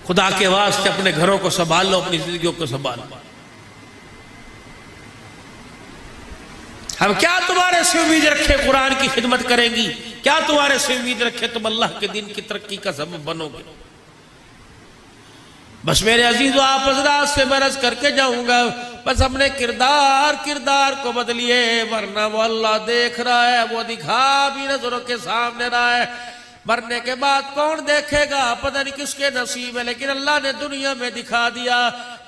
खुदा के वास्ते अपने घरों को संभाल लो, अपनी जिंदगियों को संभाल लो। हम क्या तुम्हारे से उम्मीद रखे कुरान की खिदमत करेंगी? क्या तुम्हारे से उम्मीद रखे तुम अल्लाह के दिन की तरक्की का सबब बनोगे? बस मेरे अजीजों, आप हजरात से बरस करके जाऊंगा, बस अपने किरदार को बदलिए, वरना वो अल्लाह देख रहा है, वो दिखा भी नजरों के सामने रहा है। मरने के बाद कौन देखेगा पता नहीं किसके नसीब है, लेकिन अल्लाह ने दुनिया में दिखा दिया।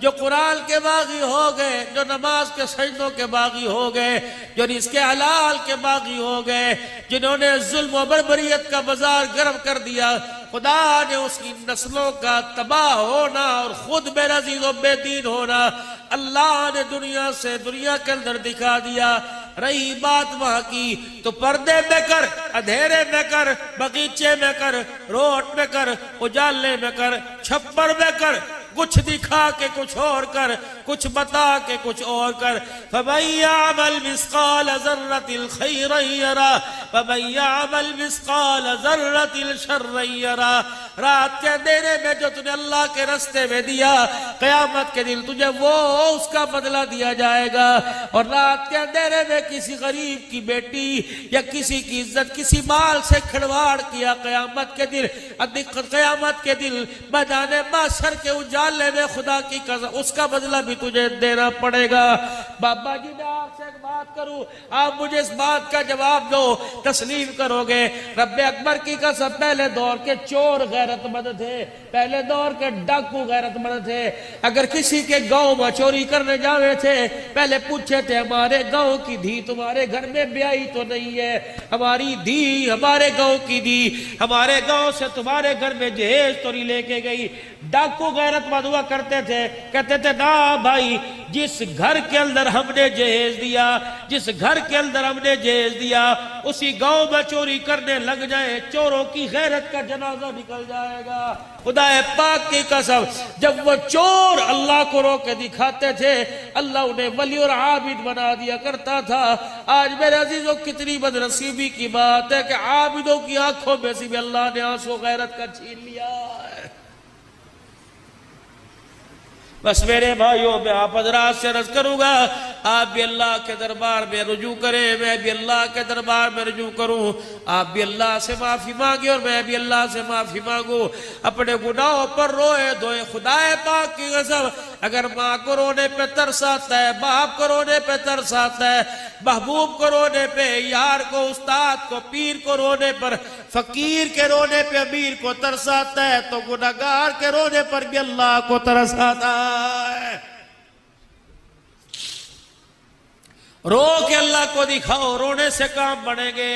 जो कुरान के बागी हो गए, जो नमाज के सजदों के बागी हो गए, जो रिज़्क़े हलाल के बागी हो गए, जिन्होंने जुल्म और बर्बरियत का बाजार गर्म कर दिया, खुदा ने उसकी नस्लों का तबाह होना और खुद बेनज़ीर बेदीन होना अल्लाह ने दुनिया के अंदर दिखा दिया। रही बात वहां की तो पर्दे में कर, अंधेरे में कर, बगीचे में कर, रोड में कर, उजाले में कर, छप्पर में कर, कुछ दिखा के कुछ और कर, कुछ बता के कुछ और कर। फमय्यामल मिस्काल ज़र्रतिल खैरन यरा वमय्यामल मिस्काल ज़र्रतिल शर्रन यरा। रात के अंधेरे में जो तूने अल्लाह के रास्ते में दिया, क़यामत के दिन तुझे वो उसका बदला दिया जाएगा। और रात के अंधेरे में किसी गरीब की बेटी या किसी की इज्जत, किसी माल से खिलवाड़ किया, क़यामत के दिन मैदान माशर के उजाले में खुदा की कसम उसका बदला भी तुझे देना पड़ेगा। बाबा जी, मैं आपसे एक बात करूं, आप मुझे इस बात का जवाब दो, तस्लीम करोगे? रब्बे अकबर की कसम, पहले दौर के चोर गैरतमंद थे, पहले दौर के डाकू गैरतमंद थे। अगर किसी के गांव में चोरी करने जावे थे, पहले पूछे थे हमारे गांव की धी तुम्हारे घर में ब्याही तो नहीं है? हमारी धी हमारे गांव की धी हमारे गांव से तुम्हारे घर में जहेज तो नहीं लेके गई? डाकू गैरतमंद हुआ करते थे, कहते थे ना भाई, जिस घर के अंदर हमने जहेज दिया, जिस घर के अंदर हमने जहेज दिया, उसी गांव में चोरी करने लग जाए, चोरों की गैरत का जनाजा निकल जाएगा। खुदाए पाक की कसम, जब वो चोर अल्लाह को रोक के दिखाते थे, अल्लाह उन्हें वली और आबिद बना दिया करता था। आज मेरे अजीजों, कितनी बदनसीबी की बात है कि आबिदों की आंखों में से भी अल्लाह ने आंसू गैरत का छीन लिया है। बस मेरे भाइयों, मैं आप हजरात से अर्ज करूंगा, आप भी अल्लाह के दरबार में रुजू करें, मैं भी अल्लाह के दरबार में रुजू करूं। आप भी अल्लाह से माफी मांगे और मैं भी अल्लाह से माफी मांगू। अपने गुनाहों पर रोए धोए खुदाए पाक की कसम, अगर माँ को रोने पे तरस आता है, बाप को रोने पे तरस आता है, महबूब को रोने पे, यार को, उस्ताद को, पीर को रोने पर, फकीर के रोने पे अमीर को तरस आता है, तो गुनहगार के रोने पर भी अल्लाह को तरस आता है। रो के अल्लाह को दिखाओ, रोने से काम बनेंगे,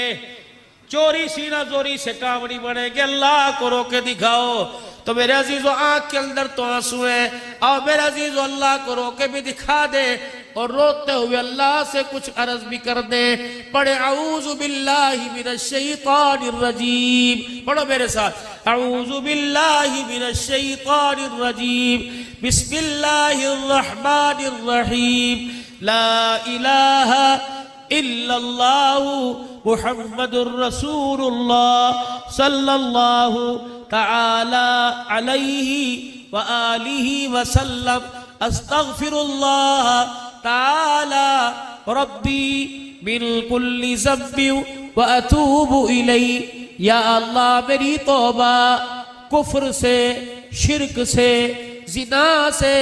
चोरी सीना जोरी से काम नहीं बनेंगे। अल्लाह को रो के दिखाओ। तो मेरे अजीजों, आंख के अंदर तो आंसू है, और मेरे अजीजों अल्लाह को रो के भी दिखा दे और रोते हुए अल्लाह से कुछ अर्ज भी कर दे। पढ़े औज़ु बिल्लाहि मिनश शैतानिर रजीम, पढ़ो मेरे साथ, औज़ु बिल्लाहि मिनश शैतानिर रजीम, बिस्मिल्लाहिर रहमानिर रहीम, ला इलाहा इल्लल्लाहु मुहम्मदुर रसूलुल्लाह सल्लल्लाहु तआला अलैहि व आलिहि व सल्लम, अस्तगफिरुल्लाह ताला रब्बी मिन कुल्ली ज़म्बि व अतूबु इलैहि। या अल्लाह, मेरी तौबा कुफ्र से, शिरक से, जिना से,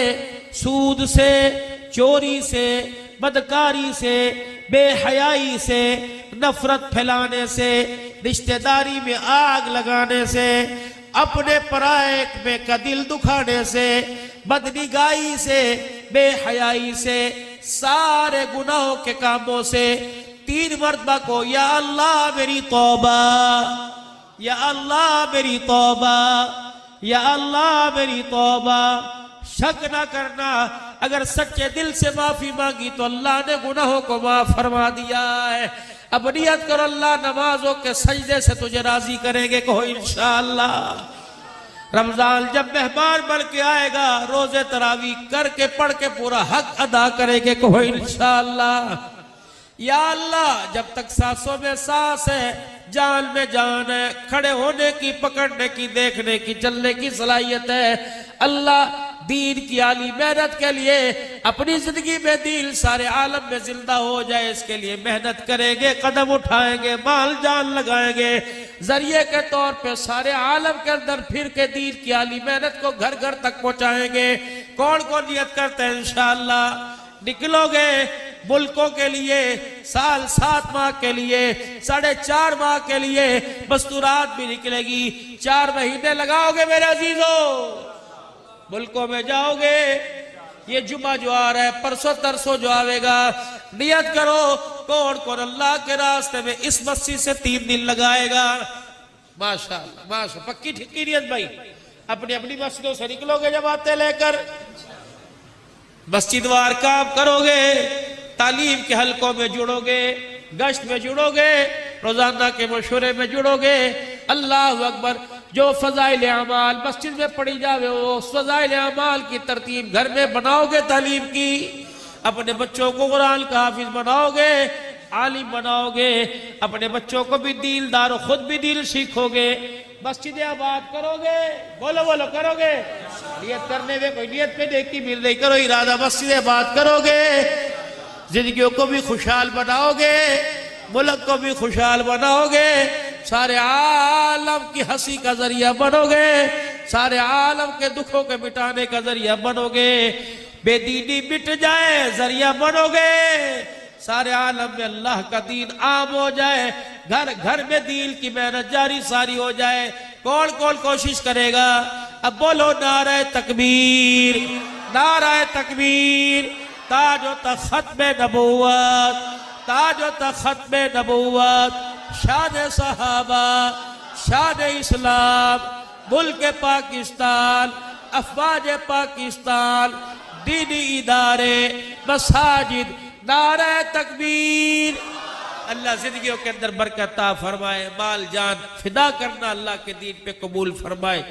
सूद से, चोरी से, बदकारी से, बेहयाई से, नफरत फैलाने से, रिश्तेदारी में आग लगाने से, अपने पराये में का दिल दुखाने से, बदनिगाही से, बेहयाई से, सारे गुनाहों के कामों से 3 मरतबा को या अल्लाह मेरी तौबा, या अल्लाह मेरी तौबा, या अल्लाह मेरी तौबा। शक ना करना, अगर सच्चे दिल से माफी मांगी तो अल्लाह ने गुनाहों को माफ फरमा दिया है। अब नियत करो, अल्लाह नमाजों के सजदे से तुझे राजी करेंगे, कहो इंशाअल्लाह। रमजान जब मेहमान बन के आएगा, रोजे तरावी करके पढ़ के पूरा हक अदा करेंगे, कहो इंशाअल्लाह। या अल्लाह, जब तक सांसों में सांस है, जान में जान है, खड़े होने की, पकड़ने की, देखने की, चलने की सलाहियत है। अल्लाह दीन की आली मेहनत के लिए अपनी जिंदगी में दीन सारे आलम में जिंदा हो जाए, इसके लिए मेहनत करेंगे, कदम उठाएंगे, माल जान लगाएंगे, जरिए के तौर पे सारे आलम के अंदर फिर के दीन की आली मेहनत को घर घर तक पहुंचाएंगे। कौन कौन नियत करते हैं इंशाअल्लाह निकलोगे मुल्कों के लिए, साल 7 माह के लिए, 4.5 माह के लिए, मस्तूरात भी निकलेगी, 4 महीने लगाओगे मेरे अजीजों, मुल्कों में जाओगे। ये जुमा जो आ रहा है, परसों तरसों जो आवेगा, नियत करो कौन कौन अल्लाह के रास्ते में इस मस्जिद से 3 दिन लगाएगा। माशाअल्लाह माशाअल्लाह, पक्की ठिक्की नियत भाई, अपनी अपनी मस्जिदों से निकलोगे जमातें लेकर, मस्जिद वार काम करोगे, तालीम के हलकों में जुड़ोगे, गश्त में जुड़ोगे, रोजाना के मशवरे में जुड़ोगे। अल्लाह अकबर। जो फजाइल अमाल मस्जिद में पढ़ी जावे, वो फजाइल अमाल की तरतीब घर में बनाओगे, तालीम की, अपने बच्चों को कुरान का हाफिज बनाओगे, आलिम बनाओगे, अपने बच्चों को भी दीनदार, खुद भी दीन सीखोगे, मस्जिद आबाद करोगे। बोलो बोलो करोगे, नियत करने में कोई नियत पे देखती मिल रही, करो इरादा, मस्जिद आबाद करोगे, जिंदगियों को भी खुशहाल बनाओगे, मुल्क को भी खुशहाल बनाओगे, सारे आलम की हंसी का जरिया बनोगे, सारे आलम के दुखों के मिटाने का जरिया बनोगे, बेदीनी मिट जाए जरिया बनोगे, सारे आलम में अल्लाह का दीन आम हो जाए, घर घर में दीन की मेहनत जारी सारी हो जाए। कौन कौन कोशिश करेगा? अब बोलो नारे तकबीर, नारे तकबीर, ताजो तख्त में नबूवत, ताजो तख्त में नबूवत, शान सहाबा, शान इस्लाम, मुल्क पाकिस्तान, अफवाज पाकिस्तान, दीनी इदारे, मसाजिद, नारे तकबीर। अल्लाह जिंदगियों के अंदर बरकत फरमाए, माल जान फिदा करना अल्लाह के दीन पे कबूल फरमाए।